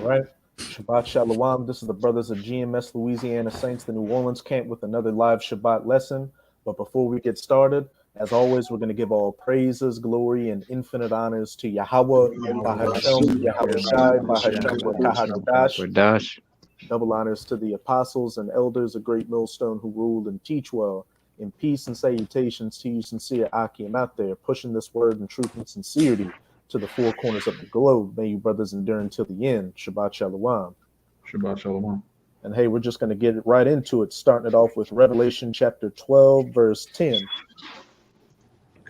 right. Shabbat Shalom. This is the brothers of GMS Louisiana Saints, the New Orleans camp, with another live Shabbat lesson. But before we get started, as always, we're going to give all praises, glory, and infinite honors to Yahweh, Bahashem, Yahweh Shai, Bahashem, Wakahadash. Dash. Double honors to the apostles and elders of Great Millstone who rule and teach well. In peace and salutations to you, sincere Akim out there, pushing this word in truth and sincerity to the four corners of the globe. May you brothers endure until the end. Shabbat Shalom. Shabbat Shalom. And hey, we're just going to get right into it, starting it off with Revelation chapter 12, verse 10.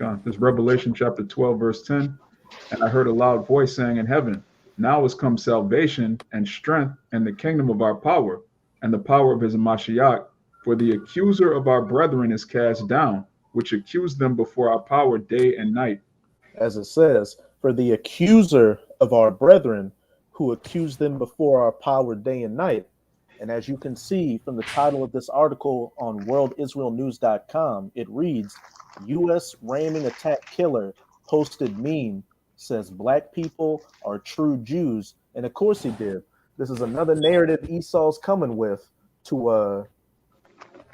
Okay. This Revelation chapter 12, verse 10. And I heard a loud voice saying in heaven, now has come salvation and strength and the kingdom of our power and the power of his Mashiach. For the accuser of our brethren is cast down, which accused them before our power day and night. As it says, for the accuser of our brethren who accused them before our power day and night. And as you can see from the title of this article on worldisraelnews.com, it reads, U.S. ramming attack killer posted meme says black people are true Jews. And of course he did. This is another narrative Esau's coming with to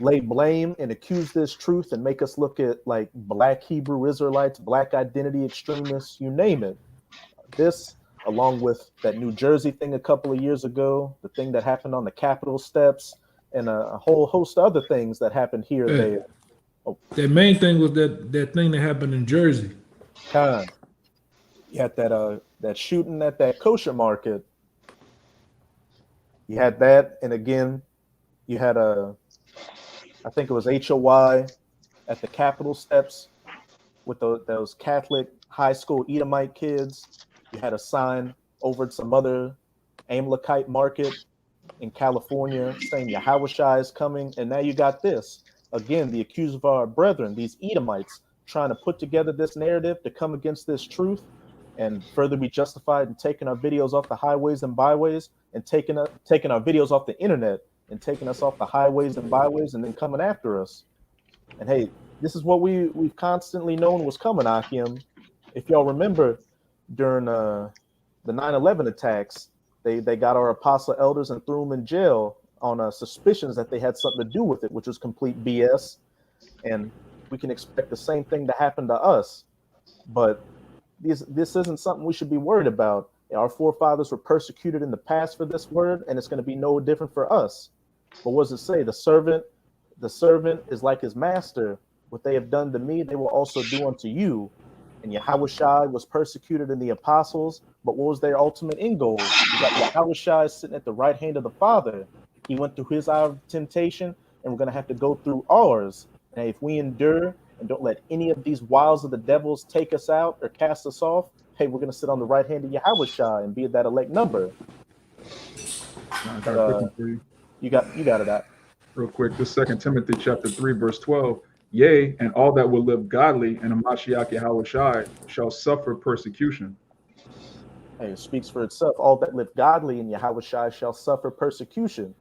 lay blame and accuse this truth and make us look at like black Hebrew Israelites, black identity extremists, you name it. This, along with that New Jersey thing a couple of years ago, the thing that happened on the Capitol steps, and a whole host of other things that happened here and there. Oh. That main thing was that thing that happened in Jersey. You had that shooting at that kosher market. You had that, and again, you had I think it was HOY at the Capitol steps with those Catholic high school Edomite kids. You had a sign over at some other Amalekite market in California saying Yahushua is coming. And now you got this. Again, the accuser of our brethren, these Edomites, trying to put together this narrative to come against this truth and further be justified in taking our videos off the highways and byways and taking our videos off the internet and taking us off the highways and byways and then coming after us. And hey, this is what we've constantly known was coming, Akim. If y'all remember, during the 9/11 attacks, they got our apostle elders and threw them in jail on suspicions that they had something to do with it, which was complete BS. And we can expect the same thing to happen to us. But this isn't something we should be worried about. Our forefathers were persecuted in the past for this word, and it's going to be no different for us. But what does it say? The servant is like his master. What they have done to me, they will also do unto you. And Yahushua was persecuted in the apostles, but what was their ultimate end goal? You got Yahushua sitting at the right hand of the Father. He went through his hour of temptation, and we're going to have to go through ours. And if we endure and don't let any of these wiles of the devils take us out or cast us off, hey, we're going to sit on the right hand of Yahushua and be at that elect number. You got it out. Real quick, this 2 Timothy chapter 3, verse 12. Yea, and all that will live godly in a Mashiach Yahushua shall suffer persecution. Hey, it speaks for itself. All that live godly in Yahushua shall suffer persecution.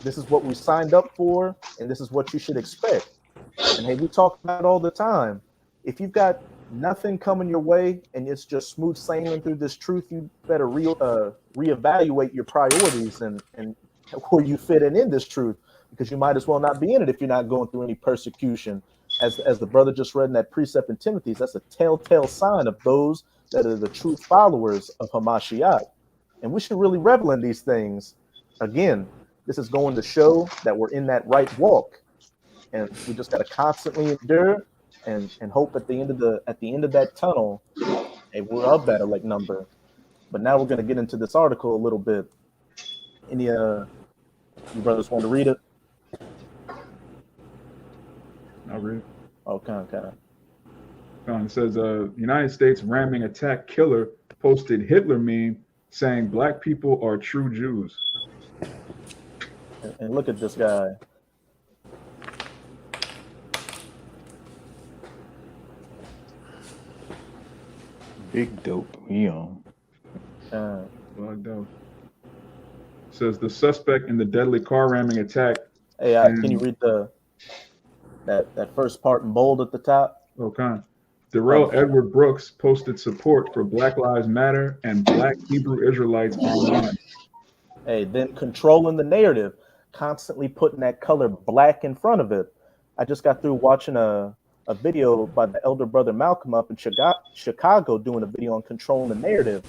This is what we signed up for, and this is what you should expect. And hey, we talk about it all the time. If you've got nothing coming your way and it's just smooth sailing through this truth, you better reevaluate your priorities and where you fit in this truth, because you might as well not be in it if you're not going through any persecution. As the brother just read in that precept in Timothy, that's a telltale sign of those that are the true followers of Hamashiach. And we should really revel in these things. Again, this is going to show that we're in that right walk. And we just got to constantly endure and hope at the end of that tunnel, hey, we're up that elect number. But now we're going to get into this article a little bit. Any you brothers want to read it? I'll read it. Okay. It says, United States ramming attack killer posted Hitler meme saying black people are true Jews. And look at this guy. Big dope. Yeah. Black dope. Says the suspect in the deadly car ramming attack. Hey, can you read that first part in bold at the top? Okay. Darrell Edward Brooks posted support for Black Lives Matter and Black Hebrew Israelites online. Hey, then controlling the narrative, constantly putting that color black in front of it. I just got through watching a video by the elder brother Malcolm up in Chicago doing a video on controlling the narrative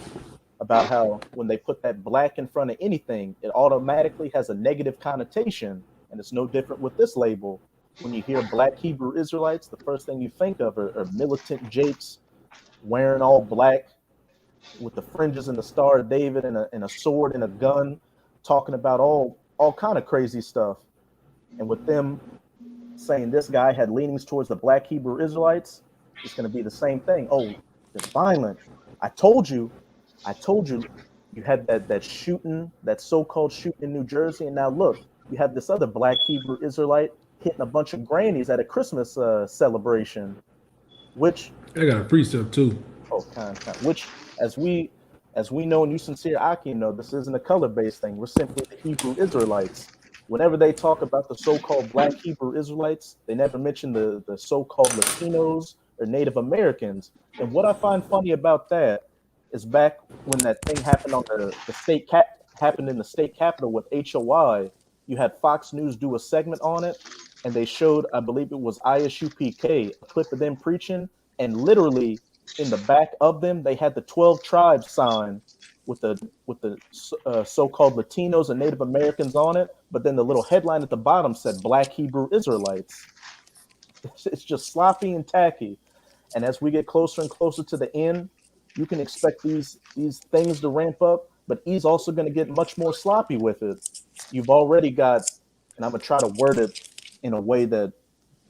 about how when they put that black in front of anything, it automatically has a negative connotation. And it's no different with this label. When you hear black Hebrew Israelites, the first thing you think of are militant Jakes wearing all black with the fringes and the Star of David and a sword and a gun, talking about all kind of crazy stuff. And with them saying this guy had leanings towards the black Hebrew Israelites, it's going to be the same thing. Oh, they're violent. I told you, you had that shooting, that so-called shooting in New Jersey, and now look, you have this other black Hebrew Israelite hitting a bunch of grannies at a Christmas celebration, which I got a precept too. which as we know and you sincere Aki know, this isn't a color-based thing. We're simply the Hebrew Israelites. Whenever they talk about the so-called black Hebrew Israelites, they never mention the so-called Latinos or Native Americans. And what I find funny about that is back when that thing happened on the happened in the state capitol with HOI, you had Fox News do a segment on it, and they showed, I believe it was ISUPK, a clip of them preaching, and literally in the back of them they had the 12 tribes sign with the so-called Latinos and Native Americans on it, but then the little headline at the bottom said Black Hebrew Israelites. It's just sloppy and tacky. And as we get closer and closer to the end, you can expect these things to ramp up, but he's also going to get much more sloppy with it. You've already got, and I'm going to try to word it in a way that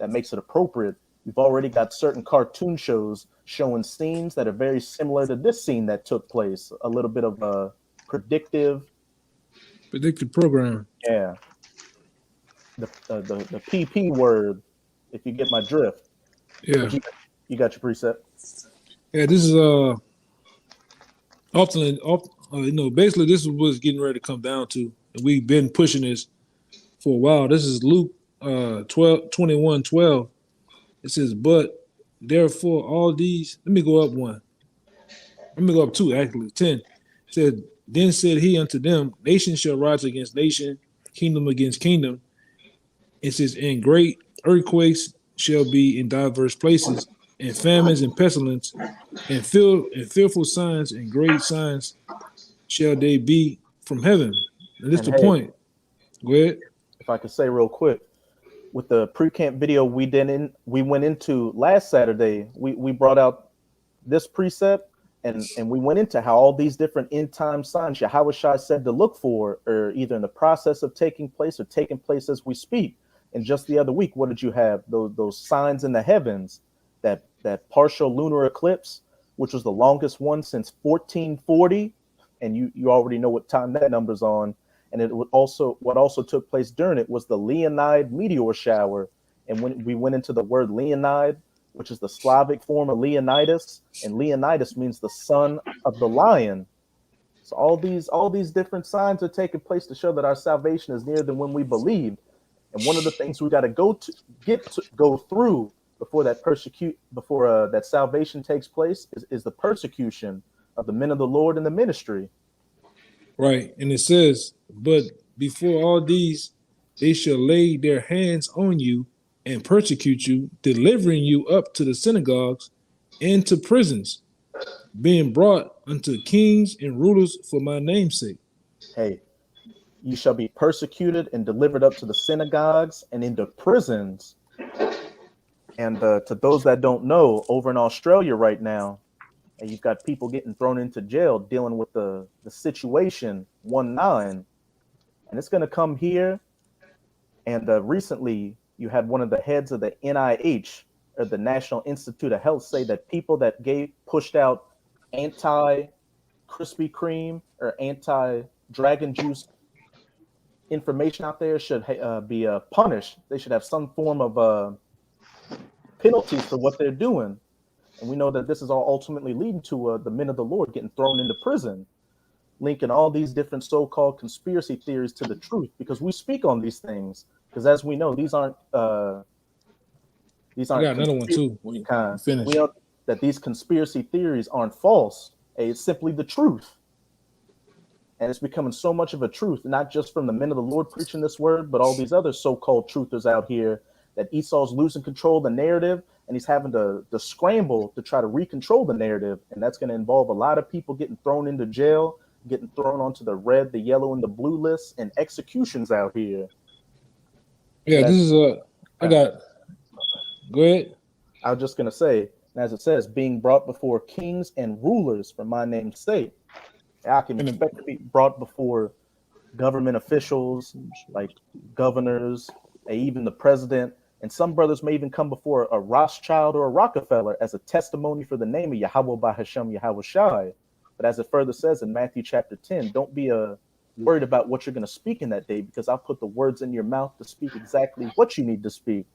makes it appropriate. You've already got certain cartoon shows showing scenes that are very similar to this scene that took place. A little bit of a predictive program. Yeah. The PP word, if you get my drift. Yeah. You got your precept. Yeah, this is often basically this is what's getting ready to come down to. And we've been pushing this for a while. This is Luke 21:12. It says, but therefore all these, let me go up one. Let me go up two, actually. 10. It said, then said he unto them, nation shall rise against nation, kingdom against kingdom. It says, and great earthquakes shall be in diverse places, and famines and pestilence, and fearful signs and great signs shall they be from heaven. And this is the point. Go ahead. If I could say real quick, with the pre-camp video we went into last Saturday, we brought out this precept and we went into how all these different end time signs Yahushua said to look for are either in the process of taking place or taking place as we speak. And just the other week, what did you have? Those signs in the heavens, that partial lunar eclipse, which was the longest one since 1440, and you already know what time that number's on. And it would also, what also took place during it was the Leonid meteor shower. And when we went into the word Leonid, which is the Slavic form of Leonidas, and Leonidas means the son of the lion. So all these different signs are taking place to show that our salvation is nearer than when we believed. And one of the things we got to go through before that salvation takes place is the persecution of the men of the Lord in the ministry. Right. And it says, but before all these, they shall lay their hands on you and persecute you, delivering you up to the synagogues and to prisons, being brought unto kings and rulers for my name's sake. Hey, you shall be persecuted and delivered up to the synagogues and into prisons. And to those that don't know, over in Australia right now, and you've got people getting thrown into jail dealing with the situation 1-9, and it's going to come here. And recently, you had one of the heads of the NIH, or the National Institute of Health, say that people that pushed out anti-Krispy Kreme or anti-Dragon Juice information out there should be punished. They should have some form of penalties for what they're doing. And we know that this is all ultimately leading to the men of the Lord getting thrown into prison, linking all these different so-called conspiracy theories to the truth, because we speak on these things. Because as we know, these aren't. I got another one too. When you finish. We know that these conspiracy theories aren't false. It's simply the truth. And it's becoming so much of a truth, not just from the men of the Lord preaching this word, but all these other so-called truthers out here, that Esau's losing control of the narrative, and he's having to scramble to try to recontrol the narrative. And that's going to involve a lot of people getting thrown into jail, getting thrown onto the red, the yellow, and the blue lists, and executions out here. Yeah, this is I got. Go ahead. I was just going to say, as it says, being brought before kings and rulers for my name's sake. I can expect to be brought before government officials, like governors, and even the president. And some brothers may even come before a Rothschild or a Rockefeller as a testimony for the name of Yahweh Bahashem Yahweh Shai. But as it further says in Matthew chapter 10, don't be worried about what you're going to speak in that day, because I'll put the words in your mouth to speak exactly what you need to speak.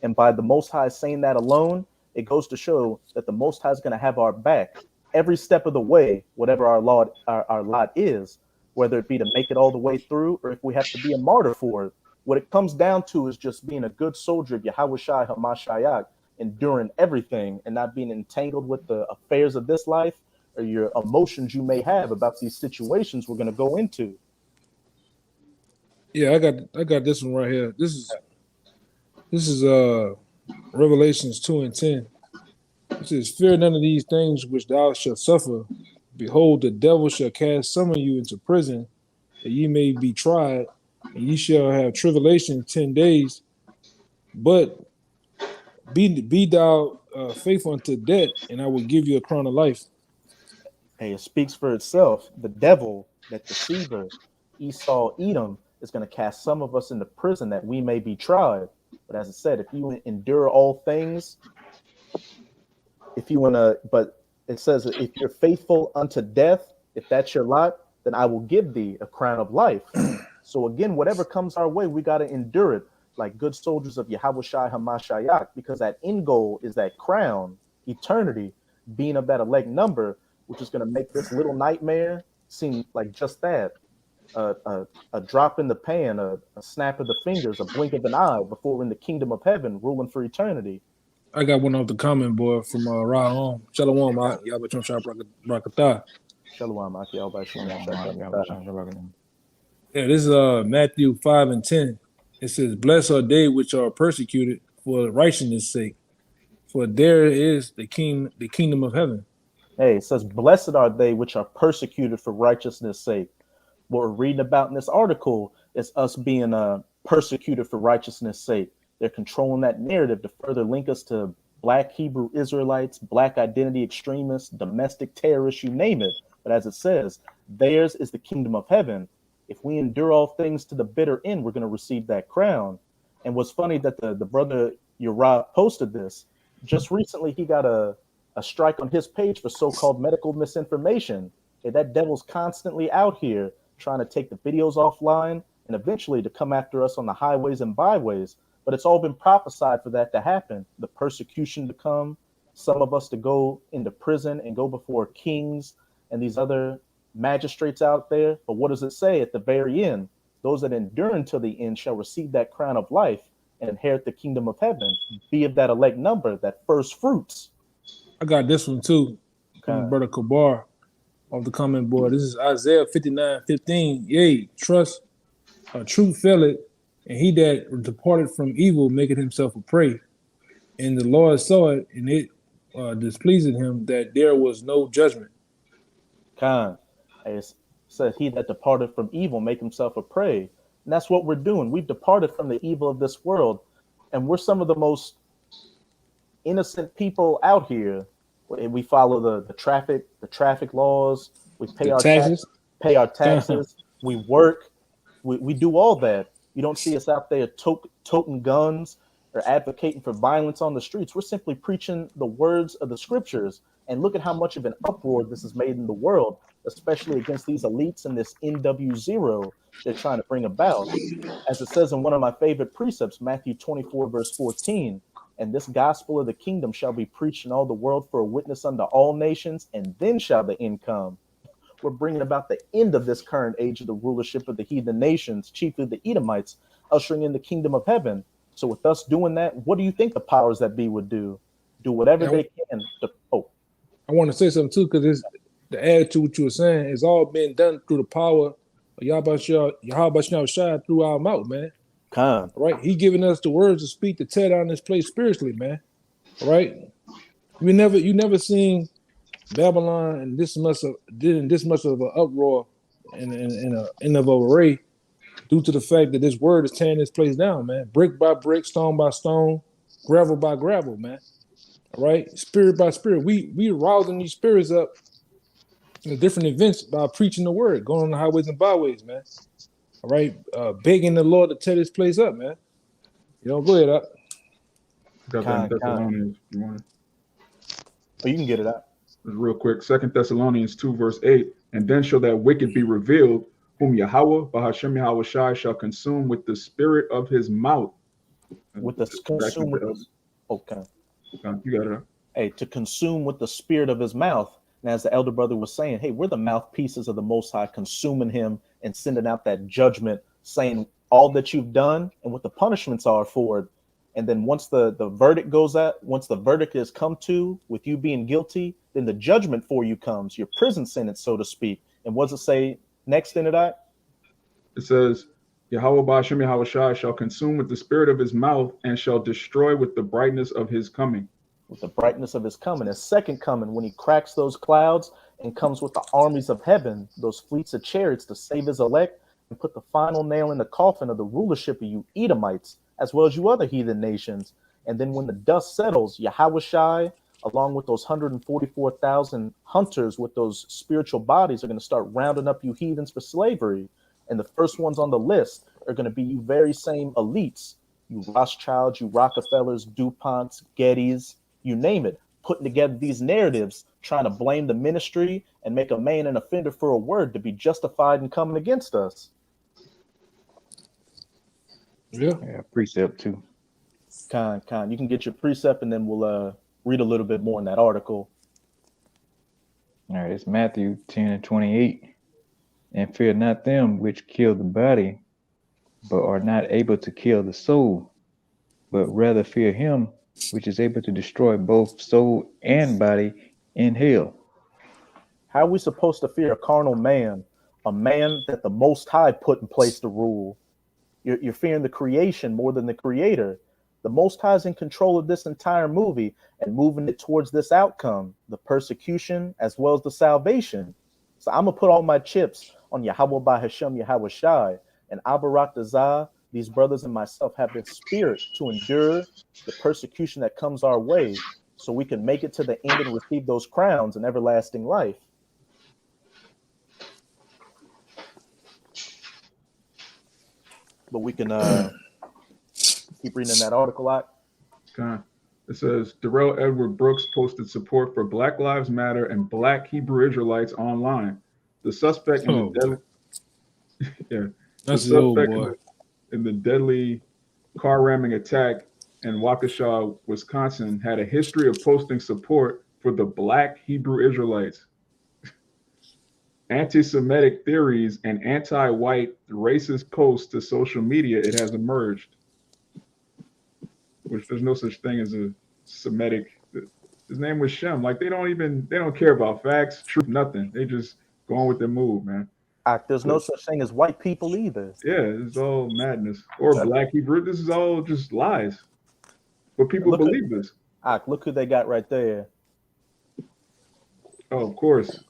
And by the Most High saying that alone, it goes to show that the Most High is going to have our back every step of the way, whatever our lot is, whether it be to make it all the way through or if we have to be a martyr for it. What it comes down to is just being a good soldier of Yahweh Shai Hamashiach, enduring everything and not being entangled with the affairs of this life or your emotions you may have about these situations we're going to go into. Yeah, I got this one right here. This is Revelations 2:10. It says, "Fear none of these things which thou shalt suffer. Behold, the devil shall cast some of you into prison, that ye may be tried, and ye shall have tribulation 10 days. But be thou faithful unto death, and I will give you a crown of life." Hey, it speaks for itself. The devil, that deceiver, Esau, Edom, is going to cast some of us into prison that we may be tried. But as I said, if you endure all things, but it says, if you're faithful unto death, if that's your lot, then I will give thee a crown of life. So again, whatever comes our way, we got to endure it like good soldiers of Yahweh Shai Hamashiach, because that end goal is that crown, eternity, being of that elect number, which is going to make this little nightmare seem like just that, a drop in the pan, a snap of the fingers, a blink of an eye before we're in the kingdom of heaven, ruling for eternity. I got one off the comment board from Raham. Shalom, Yahweh Shem Brakatah. Shalom, Aki Alba Shem. Yeah, this is Matthew 5:10. It says, "Blessed are they which are persecuted for righteousness' sake, for there is the kingdom of heaven." Hey, it says, "Blessed are they which are persecuted for righteousness' sake." What we're reading about in this article is us being persecuted for righteousness' sake. They're controlling that narrative to further link us to Black Hebrew Israelites, Black identity extremists, domestic terrorists, you name it. But as it says, theirs is the kingdom of heaven. If we endure all things to the bitter end, we're going to receive that crown. And what's funny that the brother Uriah posted this. Just recently, he got a strike on his page for so-called medical misinformation. Okay, that devil's constantly out here trying to take the videos offline and eventually to come after us on the highways and byways. But it's all been prophesied for that to happen, the persecution to come, some of us to go into prison and go before kings and these other magistrates out there. But what does it say at the very end? Those that endure until the end shall receive that crown of life and inherit the kingdom of heaven, be of that elect number, that first fruits. I got this one too, from Brother Kabar off the comment board. This is Isaiah 59:15. Yea, trust a truth fell and he that departed from evil maketh himself a prey. And the Lord saw it, and it displeased him that there was no judgment. It said, "He that departed from evil make himself a prey." And that's what we're doing. We've departed from the evil of this world, and we're some of the most innocent people out here. We follow the traffic laws. We pay our taxes. We work. We do all that. You don't see us out there toting guns or advocating for violence on the streets. We're simply preaching the words of the scriptures. And look at how much of an uproar this has made in the world, especially against these elites and this NW0 they're trying to bring about. As it says in one of my favorite precepts, Matthew 24:14, "And this gospel of the kingdom shall be preached in all the world for a witness unto all nations, and then shall the end come." We're bringing about the end of this current age of the rulership of the heathen nations, chiefly the Edomites, ushering in the kingdom of heaven. So with us doing that, what do you think the powers that be would do? Do whatever they can. I want to say something too, because to add to what you were saying, it's all been done through the power of Yahweh Shai through our mouth, man. Khan. Right? He giving us the words to speak to tear down this place spiritually, man. Right? You never seen Babylon and this much of an uproar and of a array due to the fact that this word is tearing this place down, man. Brick by brick, stone by stone, gravel by gravel, man. All right, spirit by spirit. We rousing these spirits up in different events by preaching the word, going on the highways and byways, man. All right, begging the Lord to tear this place up, man. You know, go ahead up. Got that in Thessalonians. You want it? Oh, you can get it out. Just real quick. 2 Thessalonians 2, verse 8. And then shall that wicked be revealed, whom Yahweh, Bahashem Yahweh Shai, shall consume with the spirit of his mouth. With the consume with the, okay. You got it. Hey, to consume with the spirit of his mouth. And as the elder brother was saying, hey, we're the mouthpieces of the Most High, consuming him and sending out that judgment, saying all that you've done and what the punishments are for it. And then once the verdict goes out, once the verdict has come to with you being guilty, then the judgment for you comes, your prison sentence, so to speak. And what does it say next in it? It says, Yahweh Ba'ashem Yahweh Shai shall consume with the spirit of his mouth and shall destroy with the brightness of his coming. With the brightness of his coming, his second coming, when he cracks those clouds and comes with the armies of heaven, those fleets of chariots to save his elect and put the final nail in the coffin of the rulership of you Edomites, as well as you other heathen nations. And then when the dust settles, Yahweh Shai, along with those 144,000 hunters with those spiritual bodies, are going to start rounding up you heathens for slavery. And the first ones on the list are going to be you very same elites, you Rothschilds, you Rockefellers, DuPonts, Gettys, you name it, putting together these narratives, trying to blame the ministry and make a man an offender for a word to be justified in coming against us. Yeah, precept too. Con. You can get your precept and then we'll read a little bit more in that article. All right, it's Matthew 10:28. And fear not them which kill the body, but are not able to kill the soul, but rather fear him which is able to destroy both soul and body in hell. How are we supposed to fear a carnal man, a man that the Most High put in place to rule? You're fearing the creation more than the creator. The Most High is in control of this entire movie and moving it towards this outcome, the persecution as well as the salvation. So I'm going to put all my chips on Yahweh by Hashem Yahweh Shai and Abarak Dazah. These brothers and myself have the spirit to endure the persecution that comes our way so we can make it to the end and receive those crowns and everlasting life. But we can keep reading that article out. Okay. It says, Darrell Edward Brooks posted support for Black Lives Matter and Black Hebrew Israelites online. The suspect in the deadly car ramming attack in Waukesha, Wisconsin, had a history of posting support for the Black Hebrew Israelites. Anti-Semitic theories and anti-white racist posts to social media, it has emerged. Which there's no such thing as a Semitic. His name was Shem. Like they don't care about facts, truth, nothing. They just go on with their move, man. There's no such thing as white people either. Yeah, it's all madness. Or Black Hebrew. This is all just lies. But people believe this. Look who they got right there. Oh, of course.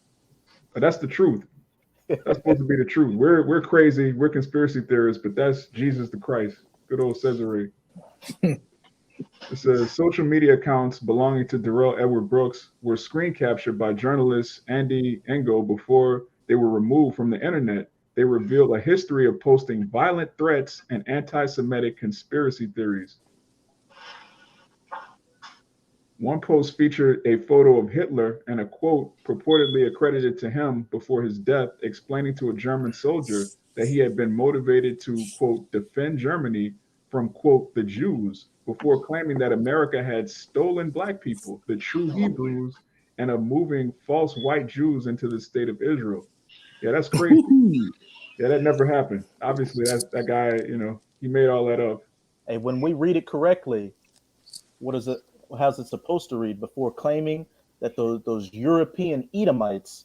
But that's the truth. That's supposed to be the truth. We're crazy. We're conspiracy theorists, but that's Jesus the Christ. Good old Cesare. It says social media accounts belonging to Darrell Edward Brooks were screen captured by journalist Andy Engel before they were removed from the internet. They revealed a history of posting violent threats and anti-Semitic conspiracy theories. One post featured a photo of Hitler and a quote purportedly accredited to him before his death, explaining to a German soldier that he had been motivated to, quote, defend Germany from, quote, the Jews, before claiming that America had stolen Black people, the true Hebrews, and of moving false white Jews into the state of Israel. Yeah, that's crazy. Yeah, that never happened. Obviously, that guy, he made all that up. Hey, when we read it correctly, what is it? How's it supposed to read? Before claiming that those European Edomites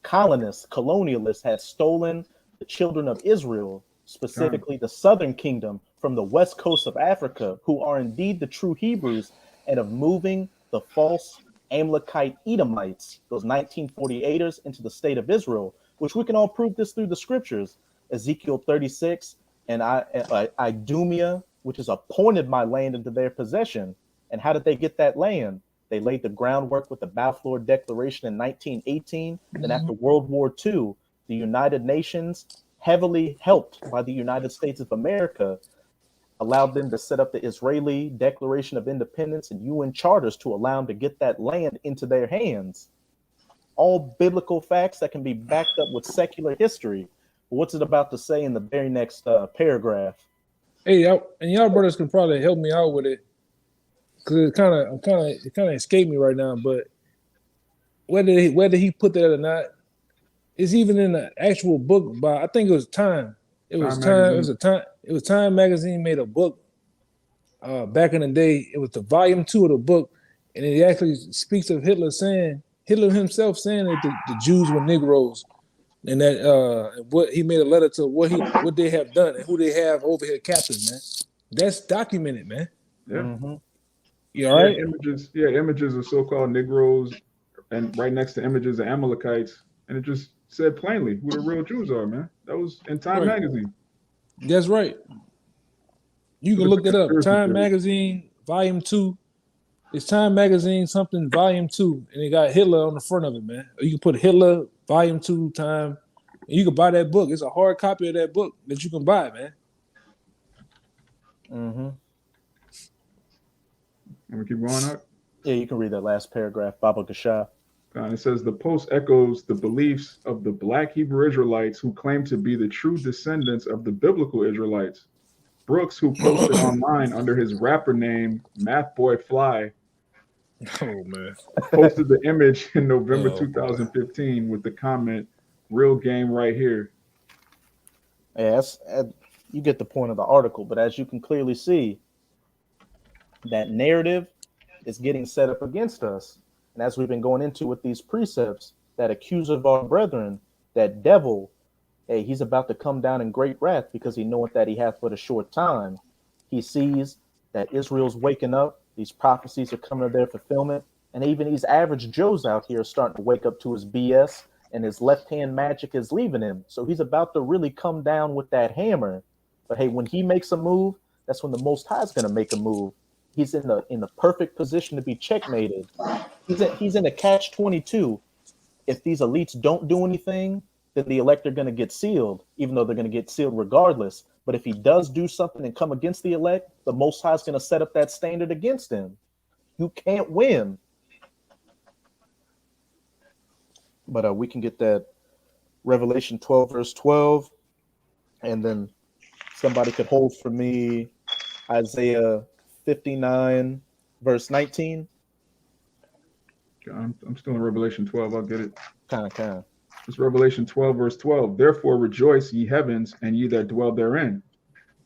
colonists, colonialists had stolen the children of Israel, specifically the southern kingdom, from the west coast of Africa, who are indeed the true Hebrews, and of moving the false Amalekite Edomites, those 1948ers, into the state of Israel, which we can all prove this through the scriptures. Ezekiel 36 and Idumea, which is appointed my land into their possession. And how did they get that land? They laid the groundwork with the Balfour Declaration in 1918. Then after World War II, the United Nations, heavily helped by the United States of America, allowed them to set up the Israeli Declaration of Independence and UN charters to allow them to get that land into their hands. All biblical facts that can be backed up with secular history. But what's it about to say in the very next paragraph? Hey, and y'all brothers can probably help me out with it, because it kind of escaped me right now. But whether he put that or not, it's even in the actual book by, I think it was Time. It was Time. It was Time magazine made a book back in the day. It was the volume 2 of the book, and it actually speaks of Hitler himself saying that the Jews were Negroes, and that what he made a letter to what they have done and who they have over here captive, man. That's documented, man. Yeah. Mm-hmm. You all right? Images of so-called Negroes, and right next to images of Amalekites, and it just said plainly who the real Jews are, man. That was in Time magazine. That's right. You can look it up. Time magazine, volume 2. It's Time magazine, something volume 2, and it got Hitler on the front of it, man. Or you can put Hitler volume 2 Time, and you can buy that book. It's a hard copy of that book that you can buy, man. Mm-hmm. Let me keep going up. Yeah, you can read that last paragraph, Baba Gashah. It says the post echoes the beliefs of the Black Hebrew Israelites who claim to be the true descendants of the biblical Israelites. Brooks, who posted online under his rapper name Math Boy Fly, posted the image in November 2015 with the comment, "Real game right here." Yeah, you get the point of the article, but as you can clearly see, that narrative is getting set up against us. And as we've been going into with these precepts, that accuser of our brethren, that devil, hey, he's about to come down in great wrath because he knoweth that he hath but a short time. He sees that Israel's waking up. These prophecies are coming to their fulfillment. And even these average Joes out here are starting to wake up to his BS, and his left-hand magic is leaving him. So he's about to really come down with that hammer. But hey, when he makes a move, that's when the Most High is going to make a move. He's in the perfect position to be checkmated. He's in a catch-22. If these elites don't do anything, then the elect are going to get sealed, even though they're going to get sealed regardless. But if he does do something and come against the elect, the Most High is going to set up that standard against him. You can't win. But we can get that Revelation 12, verse 12, and then somebody could hold for me Isaiah 59, verse 19. I'm still in Revelation 12. I'll get it. Kind of. It's Revelation 12, verse 12. Therefore rejoice, ye heavens, and ye that dwell therein.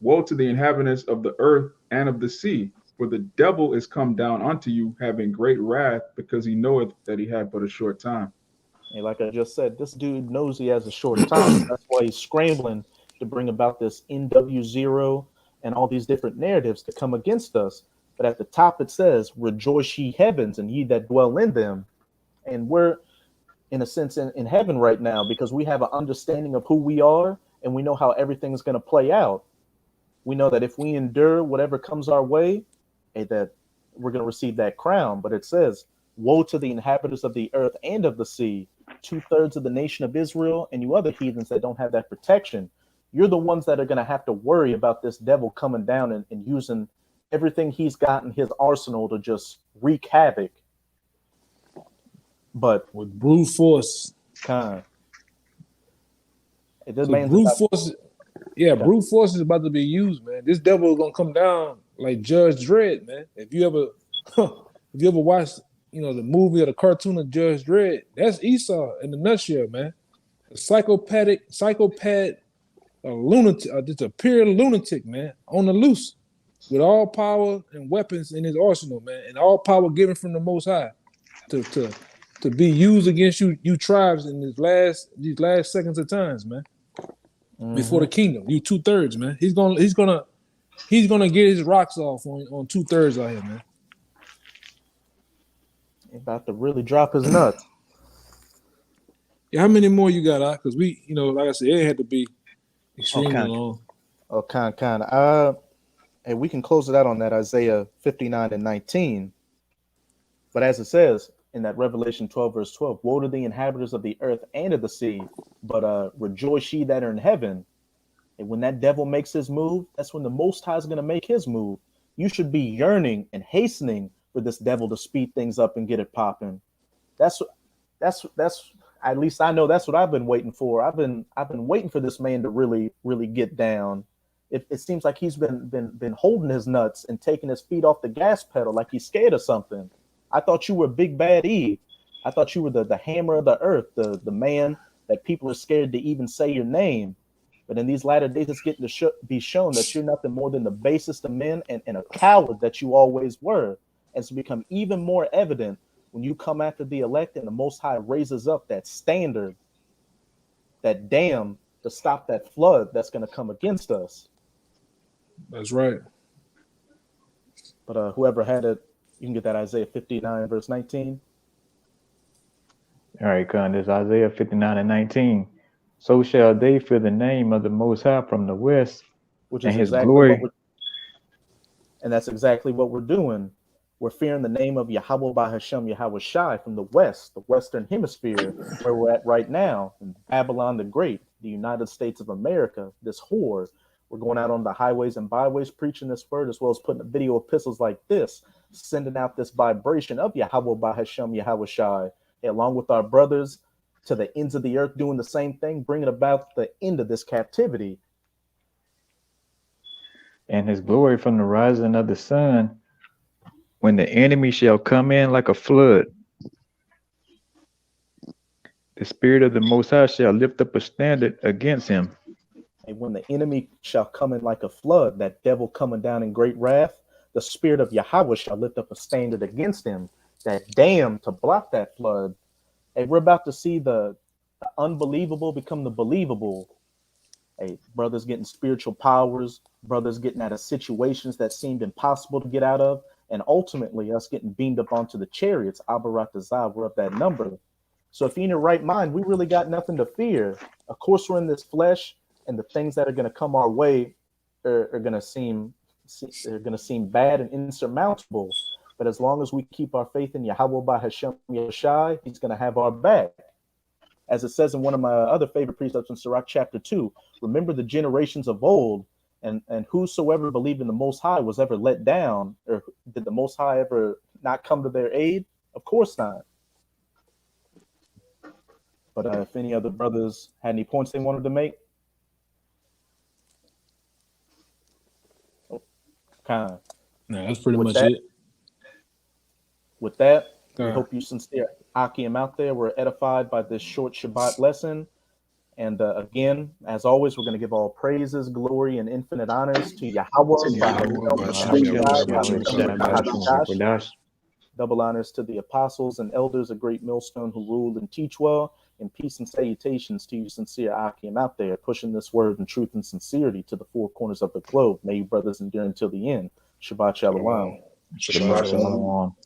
Woe to the inhabitants of the earth and of the sea, for the devil is come down unto you, having great wrath, because he knoweth that he had but a short time. And like I just said, this dude knows he has a short time. That's why he's scrambling to bring about this NW0 and all these different narratives to come against us. But at the top it says, rejoice ye heavens and ye that dwell in them. And we're, in a sense, in heaven right now because we have an understanding of who we are and we know how everything's going to play out. We know that if we endure whatever comes our way, that we're going to receive that crown. But it says, woe to the inhabitants of the earth and of the sea, 2/3 of the nation of Israel, and you other heathens that don't have that protection. You're the ones that are going to have to worry about this devil coming down and using everything he's got in his arsenal to just wreak havoc. But with brute force. Brute force. Yeah, brute force is about to be used, man. This devil is gonna come down like Judge Dredd, man. If you ever watched, the movie or the cartoon of Judge Dredd, that's Esau in a nutshell, man. A psychopath, a lunatic, just a pure lunatic, man, on the loose, with all power and weapons in his arsenal, man, and all power given from the Most High to to be used against you tribes in these last seconds of times, man. Before the kingdom, you 2/3, man. He's gonna get his rocks off on 2/3 out here, man. He about to really drop his nuts. Yeah, how many more you got out? Because we, like I said, it had to be extremely long. Oh, kind of. Hey, we can close it out on that Isaiah 59 and 19. But as it says in that Revelation 12, verse 12, woe to the inhabitants of the earth and of the sea, but rejoice ye that are in heaven. And when that devil makes his move, that's when the Most High is going to make his move. You should be yearning and hastening for this devil to speed things up and get it popping. That's at least I know that's what I've been waiting for. I've been waiting for this man to really, really get down. It seems like he's been holding his nuts and taking his feet off the gas pedal like he's scared of something. I thought you were Big Bad Eve. I thought you were the hammer of the earth, the man that people are scared to even say your name. But in these latter days, it's getting to be shown that you're nothing more than the basest of men and a coward that you always were. And it's become even more evident when you come after the elect and the Most High raises up that standard, that dam to stop that flood that's going to come against us. That's right. But whoever had it, you can get that Isaiah 59, verse 19. All right, Con, this Isaiah 59 and 19. So shall they fear the name of the Most High from the west, Which and is his exactly glory. And that's exactly what we're doing. We're fearing the name of Yahweh by Hashem Yahweh Shai from the west, the Western Hemisphere, where we're at right now, in Babylon the Great, the United States of America, this whore. We're going out on the highways and byways preaching this word, as well as putting video epistles like this, sending out this vibration of Yahweh by Hashem Yahweh Shai, along with our brothers to the ends of the earth doing the same thing, bringing about the end of this captivity. And his glory from the rising of the sun, when the enemy shall come in like a flood. The spirit of the Most High shall lift up a standard against him. And when the enemy shall come in like a flood, that devil coming down in great wrath, the spirit of Yahweh shall lift up a standard against him, that dam to block that flood. And we're about to see the unbelievable become the believable. Hey, brothers getting spiritual powers, brothers getting out of situations that seemed impossible to get out of, and ultimately us getting beamed up onto the chariots. Abarat Azah, we're of that number. So if you're in your right mind, we really got nothing to fear. Of course, we're in this flesh, and the things that are going to come our way are going to seem bad and insurmountable. But as long as we keep our faith in Yahweh by Hashem Yeshai, he's going to have our back. As it says in one of my other favorite precepts in Sirach chapter 2, remember the generations of old, and whosoever believed in the Most High was ever let down, or did the Most High ever not come to their aid? Of course not. But if any other brothers had any points they wanted to make? Kind. No, that's pretty much it. With that, we hope you sincere Akim out there were edified by this short Shabbat lesson. And again, as always, we're going to give all praises, glory, and infinite honors to Yahweh. Double honors to the apostles and elders, a great millstone who rule and teach well. And peace and salutations to you sincere Akim out there, pushing this word in truth and sincerity to the four corners of the globe. May you brothers endure until the end. Shabbat Shalom. Shabbat Shalom.